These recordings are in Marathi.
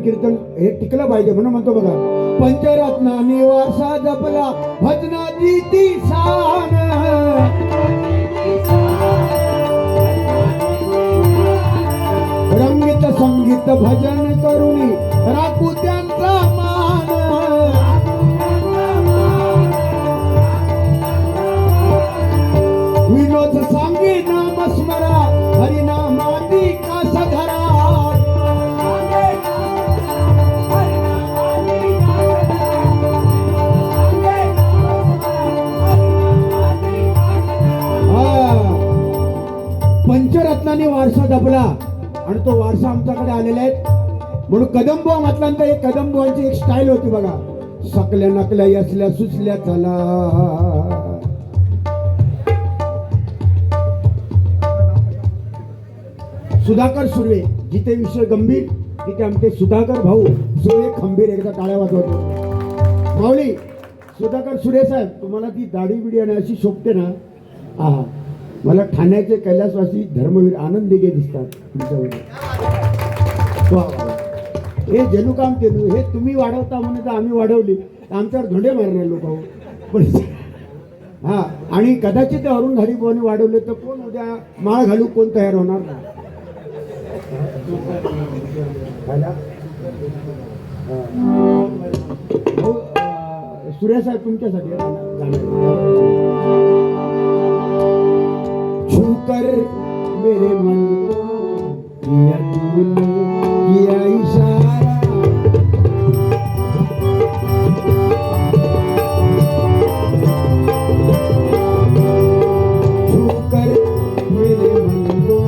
कीर्तन हे टिकलं पाहिजे म्हणून म्हणतो बघा, पंचरत्नाने वारसा जपला भजनाची ती शान, रंगीत संगीत भजन करुणी राखू त्यांचा मान, विनोद सांगी नाम स्मरा हरिनामाती कास धरा, पंचरत्नाने वारसा जपला आणि तो वारसा आमच्याकडे आलेला आहे म्हणून कदंबो म्हटल्यानंतर एक कदंबोची एक स्टाईल होती बघा, सकल्या नकल्या यसल्या सुचल्या चला, सुधाकर सुर्वे जिथे विषय गंभीर तिथे आमचे सुधाकर भाऊ सुर्वे खंबीर, एकदा टाळ्या वाजवतो माऊली. सुधाकर सुर्वे साहेब, तुम्हाला ती दाढी बिडी आणि अशी शोभते ना, हा मला ठाण्याचे कैलासवासी धर्मवीर आनंद दिघे दिसतात तुमच्यावर. हे जणू काम केलं, हे तुम्ही वाढवता म्हणून तर आम्ही वाढवली, आमच्यावर धोंडे मारणार लोक पण. हा, आणि कदाचित अरुण हरिभाऊने वाढवले तर कोण उद्या माळ घालू कोण तयार होणार ना. सूर्या साहेब तुमच्यासाठी छूकर मेरे मन किया तूने किया इशारा, छूकर मेरे मन को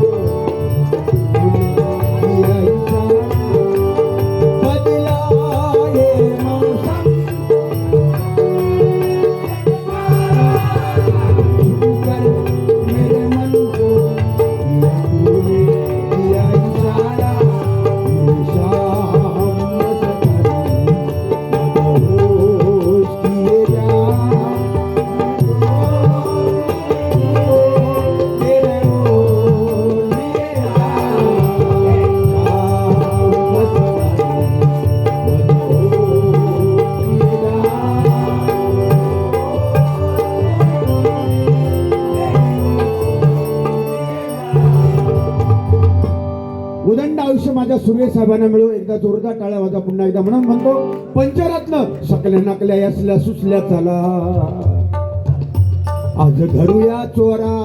किया इशारा, बदला ये मौसम, छूकर मेरे मन को किया इशारा, उदंड आयुष्य माझ्या सुर्वे साहेबांना मिळो. एकदा जोरदार टाळ्या वाजा पुन्हा एकदा म्हणून म्हणतो, पंचरत्न सकल्या नकल्या यसल्या सुचल्या चला, आज धरूया चोरा.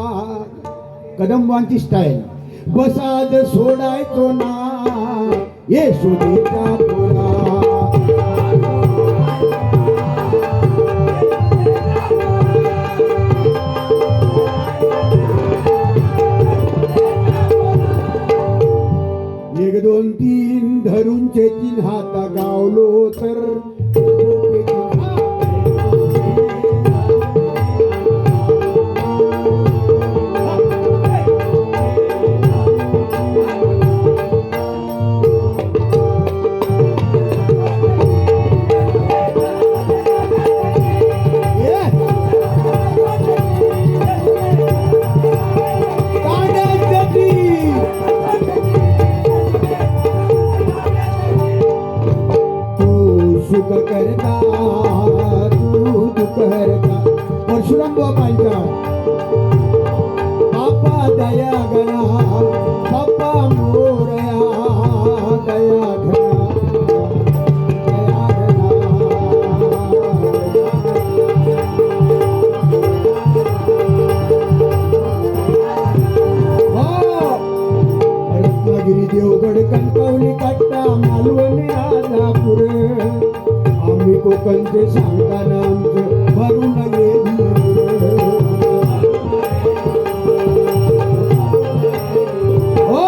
कदंबांची स्टाईल, बस आज सोडायचो ना ये शोधीचा पोरा, एक दोन तीन धरून चेतीन हाता गावलो तर सुख करता तू दुख करता. परशुराम बापांच्या बापा दया गणा, बापा मोरया दया घना, दया घना. रत्नागिरी देवगड कणकवली कट्टा मालवणी राजापूर, आम्ही कोकणचे सांगताना आमचं भरून हो.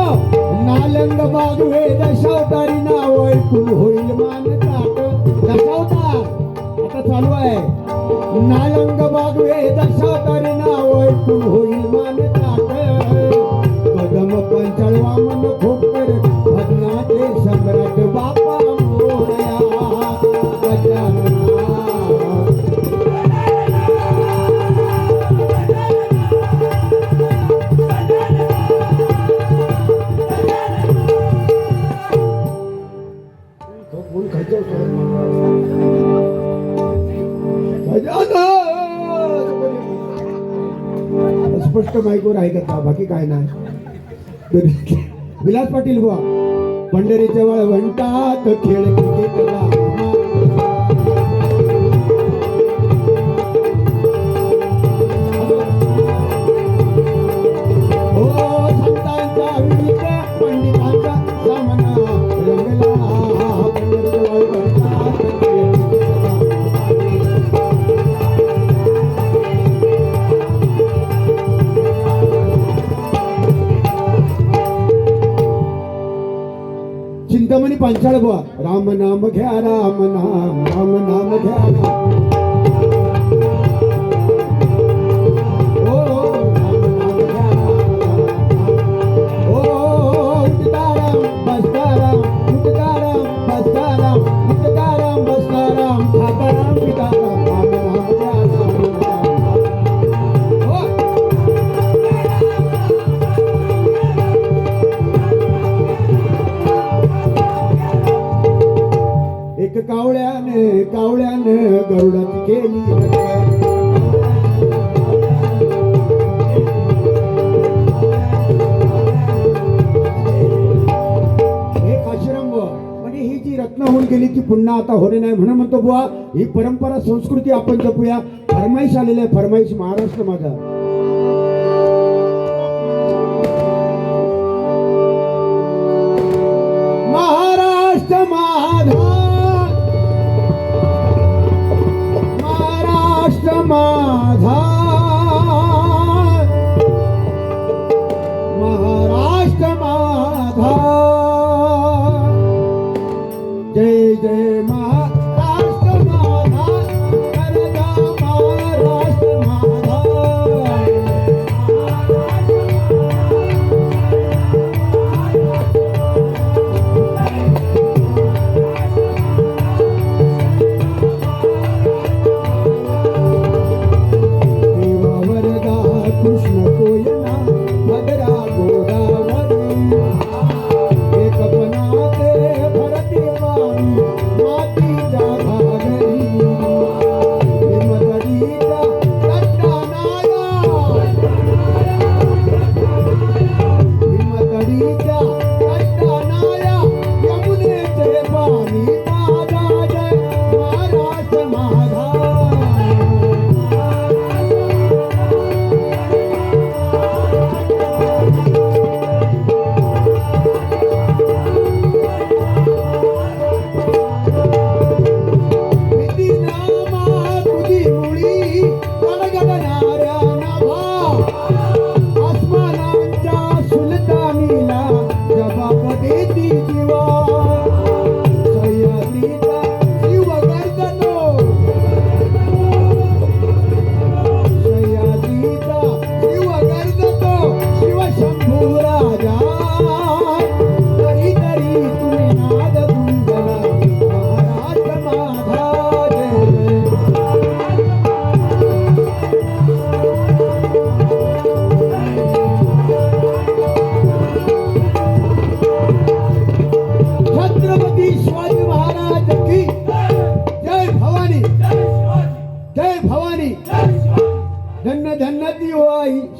नालंद बाग वेद दशावतारी नाव ऐकून होईल मान ताट. दशावतार आता चालू आहे. नालंद बाग वेद दशावतारी नाव ऐकून होईल मान ताट. कदम पंचाळ वामन खोकर भजनाचे सम्राट बापा मोरया गजानना. स्पष्ट माईकवर ऐकत बाकी काय नाही. विलास पाटील बुवा पंढरीच्या वळवंटात खेळ क्रिकेटला चिंतामणी पांचाळ बुवा राम नाम घ्या राम नाम घ्या कावळ्याने गरुडाची केली एक आश्रम म्हणजे ही जी रत्न होऊन गेली ती पुन्हा आता होणे नाही म्हणून म्हणतो बुवा ही परंपरा संस्कृती आपण जपूया. फरमाईश आलेली आहे. फरमाईश महाराष्ट्र माझा महाराष्ट्र माझा माझा महाराष्ट्र माझा जय जय महाराष्ट्र माझा करदा महाराष्ट्र माझा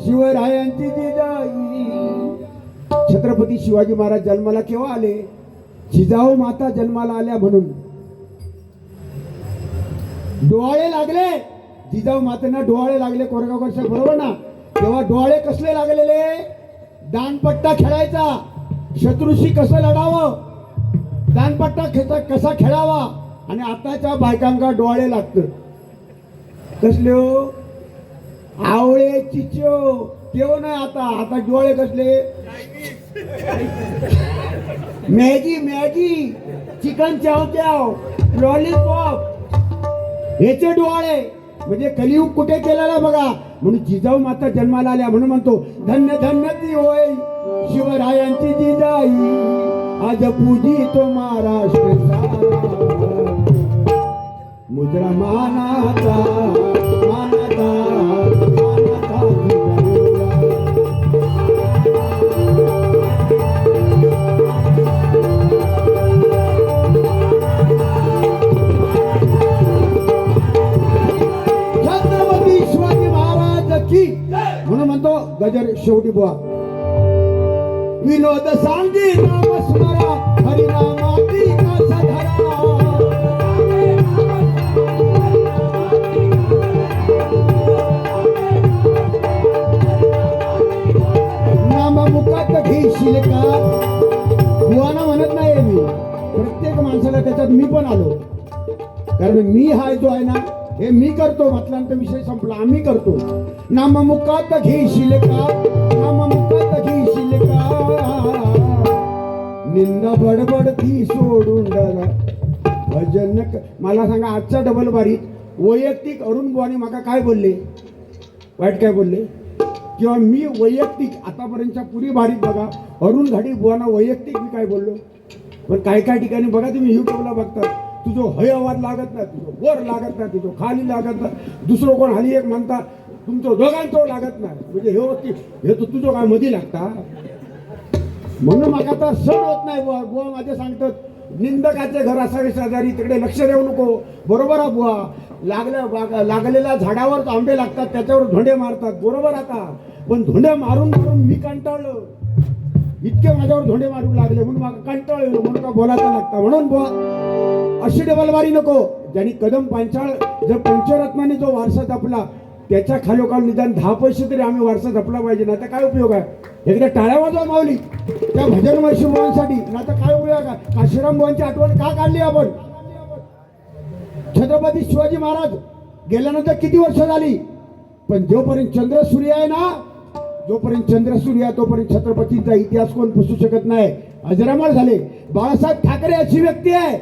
शिवरायांची जिजाई. छत्रपती शिवाजी महाराज जन्माला केव्हा आले? जिजाऊ माता जन्माला आल्या म्हणून डोळे लागले. जिजाऊ मातेना डोळे लागले कोरेगावकर साहेब बरोबर ना? तेव्हा डोळे कसले लागलेले? दानपट्टा खेळायचा. शत्रूशी कसं लढावं, दानपट्टा कसा खेळावा. आणि आताच्या बायकांका डोळे लागत कसले हो? आवळे चिचो केव नाही. आता डोळे कसले? मॅगी मॅगी चिकन चाव चाव लॉलीपॉप याचे डोळे. म्हणजे कलियुग कुठे केलेला बघा. म्हणून जिजाऊ माता जन्माला आल्या म्हणून म्हणतो धन्य धन्य ती होय शिवरायांची जिजाई. आज पूजी तो महाराष्ट्र मुद्रा मानाचा मानाचा छत्रपती शिवाजी महाराज की म्हणून म्हणतो गजर शेवटी बुवा. विनोद सांगी नाम स्मरा हरिनामाची कास धरा. नाम मुखात घेशील का. बुवाना म्हणत नाही मी, प्रत्येक माणसाला त्याच्यात मी पण आलो. कारण मी हा जो आहे ना हे मी करतो म्हटल्यानंतर विषय संपला. आम्ही करतो. नाम मुखात घेशील का, नाम मुखात घेशील का. निंदा बडबड ती सोडून डरा भजन मला सांगा आजचा डबल बारीत वैयक्तिक अरुण बुवानी माका काय बोलले, वाईट काय बोलले किंवा मी वैयक्तिक आतापर्यंतच्या पुरी बारीत बघा अरुण घाडी बुवाना वैयक्तिक मी काय बोललो. पण काय काय ठिकाणी बघा तुम्ही युट्यूबला बघता तुझं हय आवाज लागत नाही, तुझं वर लागत नाही, तुझं खाली लागत नाही, दुसरं कोण खाली एक म्हणता तुमचं दोघांचं लागत नाही. म्हणजे हे तर तुझं काय मध्ये लागता. म्हणून मग आता सण होत नाही. बुवा बुवा माझे सांगतात निंदकाचे घर असावे शेजारी, तिकडे लक्ष देऊ नको. बरोबर आहे बुवा. लागलेल्या झाडावर आंबे लागतात त्याच्यावर धोंडे मारतात. बरोबर आता. पण धोंडे मारून मारून मी कंटाळलो. इतके माझ्यावर धोंडे मारून लागले म्हणून मला कंटाळलो. म्हणून का बोलायचं लागतं. म्हणून बुवा अशी डबलबारी नको. ज्यांनी कदम पांचाळ जर पंचरत्नाने जो वारसा जपला त्याच्या खालोखाल निदान 10 पैसे तरी आम्ही वारसा जपला पाहिजे. ना तर काय उपयोग आहे. एकदा टाळ्या वाजवा माऊली त्या भजनमय शिवरांसाठी. ना तर काय उपयोग आहे. काशीराम बुवांची आठवण का काढली आपण. छत्रपती शिवाजी महाराज गेल्यानंतर किती वर्ष झाली. पण जोपर्यंत चंद्र सूर्य आहे ना, जोपर्यंत चंद्र सूर्य आहे तोपर्यंत छत्रपतींचा इतिहास कोण पुसू शकत नाही. अजरामर झाले. बाळासाहेब ठाकरे अशी व्यक्ती आहे.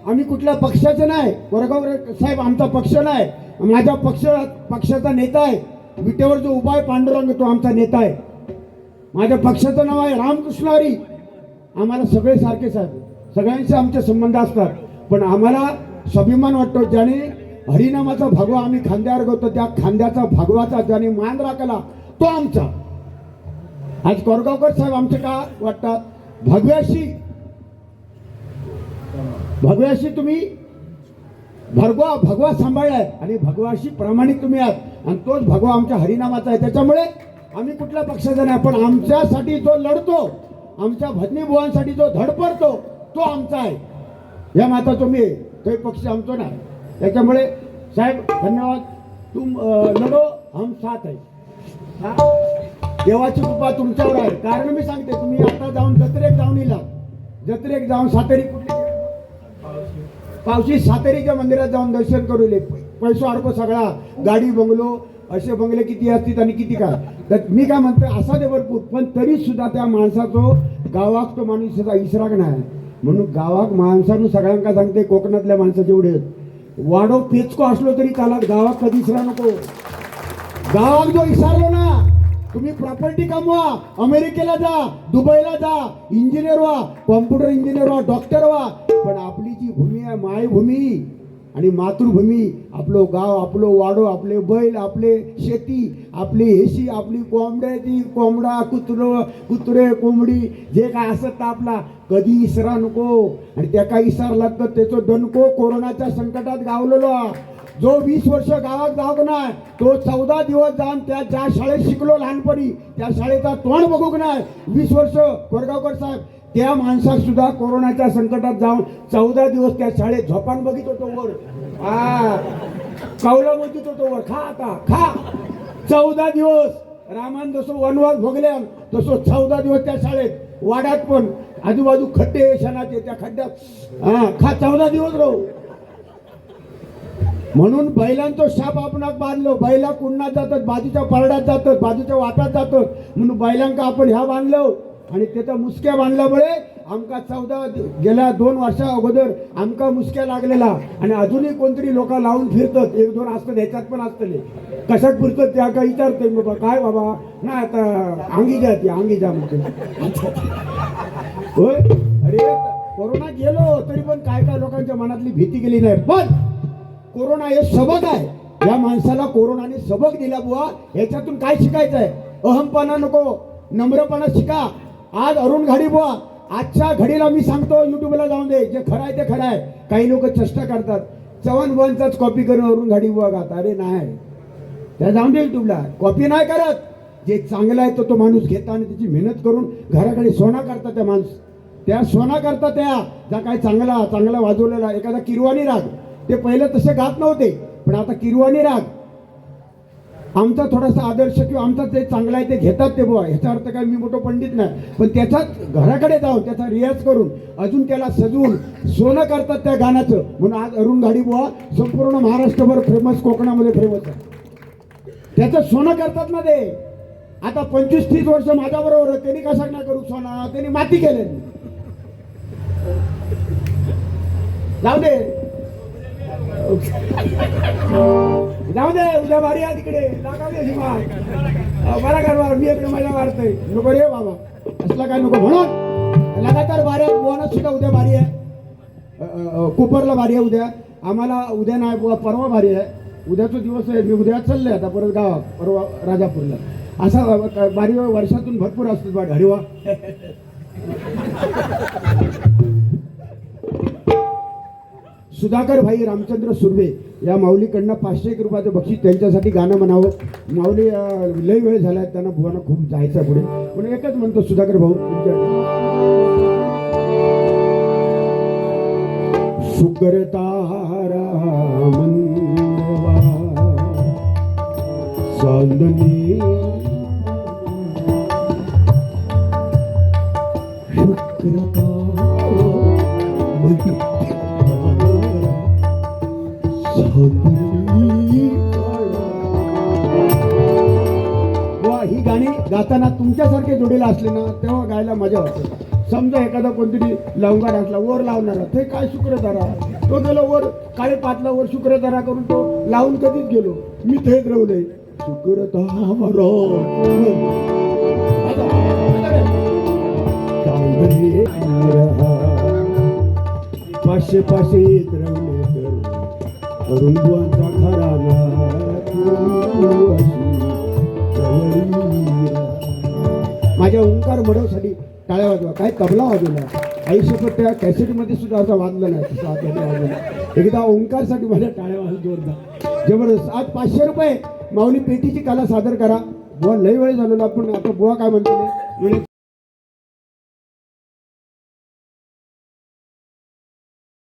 आम्ही कुठल्या पक्षाचे नाही. कोरेगाव साहेब आमचा पक्ष नाही. माझ्या पक्षाचा नेता आहे. विटेवर जो उभा आहे पांडुरंग तो आमचा नेता आहे. माझ्या पक्षाचं नाव आहे रामकृष्ण हरी. आम्हाला सगळे सारखेच आहेत. सगळ्यांचे आमचे संबंध असतात. पण आम्हाला स्वाभिमान वाटतो ज्याने हरिनामाचा भगवा आम्ही खांद्यावर घेतो. त्या खांद्याचा भगवाचा ज्याने मान राखला तो आमचा. आज कोरगावकर साहेब आमचे का वाटतात. भगव्याशी तुम्ही भगवा सांभाळलाय आणि भगवाशी प्रामाणिक तुम्ही आहात. आणि तोच भगवा आमच्या हरिनामाचा आहे. त्याच्यामुळे आम्ही कुठल्या पक्षाचा नाही. पण आमच्यासाठी जो लढतो, आमच्या भजनी बुवांसाठी जो धडपडतो तो आमचा आहे. या माता तुम्ही तो पक्ष आमचा नाही. त्याच्यामुळे साहेब धन्यवाद. तुम लढो हम साथ आहे. देवाची कृपा तुमच्यावर आहे. कारण मी सांगते तुम्ही आता जाऊन जत्रेक जाऊन येला. जत्रेक जाऊन सातेरी कुठली पावशी सातेरीच्या मंदिरात जाऊन दर्शन करू ले. पैसा अडको सगळा गाडी बंगलो असे बंगले किती असतील आणि किती काय. तर मी काय म्हणतो असा दे भरपूर. पण तरी सुद्धा त्या माणसाचो गावात तो माणूस इसराग नाही. म्हणून गावात माणसानं सगळ्यांका सांगते कोकणातल्या माणसं जेवढे वाडो पेचको असलो तरी त्याला गावात कधी इसरा नको. गावात जो इसारलो ना तुम्ही प्रॉपर्टी कमवा, अमेरिकेला जा, दुबईला जा, इंजिनियर व्हा, कॉम्प्युटर इंजिनियर व्हा, डॉक्टर व्हा. पण आपली जी भूमी आहे मायभूमी आणि मातृभूमी, आपलं गाव, आपलं वाडो, आपले बैल, आपले शेती, आपली हेशी, आपली कोंबड्याची कोंबडा, कुत्रे कोंबडी जे काय असत आपला कधी इसरा नको. आणि त्या काय इसारला तर त्याचं दणको कोरोनाच्या संकटात गावलेलो. जो 20 वर्ष गावात जाऊ नाही तो 14 दिवस जाऊन ज्या शाळेत शिकलो लहानपणी त्या शाळेचा तोंड बघूक नाही. 20 वर्ष कोरगावकर साहेब त्या माणसात सुद्धा कोरोनाच्या संकटात जाऊन 14 दिवस त्या शाळेत झोपान बघित होतो वर. कावलं बघित होतो वर. खा आता खा. 14 दिवस रामान जसं वनवास भोगल्या तसं 14 दिवस त्या शाळेत वाड्यात पण आजूबाजू खड्डे शनाचे त्या खड्ड्यात खा 14 दिवस राहू. म्हणून बैलांचा शाप आपण बांधलो. बैला कुंडात जातात, बाजूच्या परड्यात जातात, बाजूच्या वाटात जातात. म्हणून बैलांका आपण ह्या बांधलो आणि त्याचा मुसक्या बांधल्यामुळे आमका 14 गेल्या 2 वर्षा अगोदर आमका मुसक्या लागलेला. आणि अजूनही कोणतरी लोक लावून फिरतात. 1-2 असतात ह्याच्यात पण असतले. कशात फिरतात त्या का विचारते बाबा काय बाबा नाही आता अंगी जा म्हणते. होय अरे कोरोना गेलो तरी पण काय लोकांच्या मनातली भीती गेली नाही. पण कोरोना हे सबक आहे. या माणसाला कोरोनाने सबक दिला बुवा. ह्याच्यातून काय शिकायचं आहे. अहमपणा नको, नम्रपणा शिका. आज अरुण घाडी बुवा आजच्या घडीला मी सांगतो युट्यूबला जाऊन दे जे खरं आहे ते खरं आहे. काही लोक चेष्टा करतात चव्हाण बुवांचाच कॉपी करून अरुण घाडी बुवा गात. अरे नाही त्या जाऊन दे युट्यूबला. कॉपी नाही करत. जे चांगलं आहे तो माणूस घेता आणि त्याची मेहनत करून घराकडे सोना करता त्या माणूस, त्या सोना करता त्या जा काय चांगला वाजवलेला एखादा किरवाणी राग, ते पहिले तसे गात नव्हते, पण आता किरवाणी राग आमचा थोडासा आदर्श किंवा आमचा जे चांगला आहे ते घेतात ते बुवा. ह्याचा अर्थ काय मी मोठं पंडित नाही, पण त्याचाच घराकडे जाऊन त्याचा रियाज करून अजून त्याला सजवून सोनं करतात त्या गाण्याचं. म्हणून आज अरुण घाडी बुवा संपूर्ण महाराष्ट्रभर फेमस, कोकणामध्ये फेमस आहे. त्याचं सोनं करतात ना ते. आता 25-30 वर्ष माझ्याबरोबर त्यांनी कसा नाही करू सोना, त्यांनी माती केले. जाऊ दे उद्या भारी आहे तिकडे मला काय मी इकडे मजा मारतोय. नको रे बाबा, असला काय नको. म्हणून लगातार बाऱ्या बोनस सुद्धा उद्या भारी आहे, कुपरला भारी आहे उद्या. आम्हाला उद्या नाही बुवा, परवा भारी आहे. उद्याचा दिवस आहे, मी उद्या चालले आता परत गावात, परवा राजापूरला. असा बारी वर्षातून भरपूर असतो बा हरिवा. सुधाकर भाई रामचंद्र सुर्वे या माऊलीकडनं 501 रुपयाचं बक्षीस त्यांच्यासाठी गाणं म्हणावं. माऊली लय वेळ झाला, त्यांना बुवांना खूप जायचं पुढे, पण एकच म्हणतो सुधाकर भाऊ तुमच्या शुक्र तारा मंदवा चांदनी शुक्र ही गाणी गाताना तुमच्यासारखे जोडीला असले ना तेव्हा गायला मजा होते. समजा एखादा कोणतरी लवंगार असला, वर लावणारा, ते काय शुक्रतारा, तो गेलो वर काळे पातला वर शुक्रतारा करून तो लावून कधीच गेलो, मी थेट राहूले शुक्रतारा 500 येत राहले तर अरुण बुवांचा घराणा. माझ्या ओंकार मडवसाठी टाळ्या वाजवा. काय तबला वाजवला आयुष्यभर, त्या कॅसेटमध्ये सुद्धा असं वाजलं नाही तसं आता वाजवलं. एकदा ओंकारसाठी माझ्या टाळ्या वाजव जोरदार जबरदस्त. आज 500 रुपये माऊली पेटीची कला सादर करा. बुवा लय वेळ झालेला, पण आता बुवा काय म्हणतो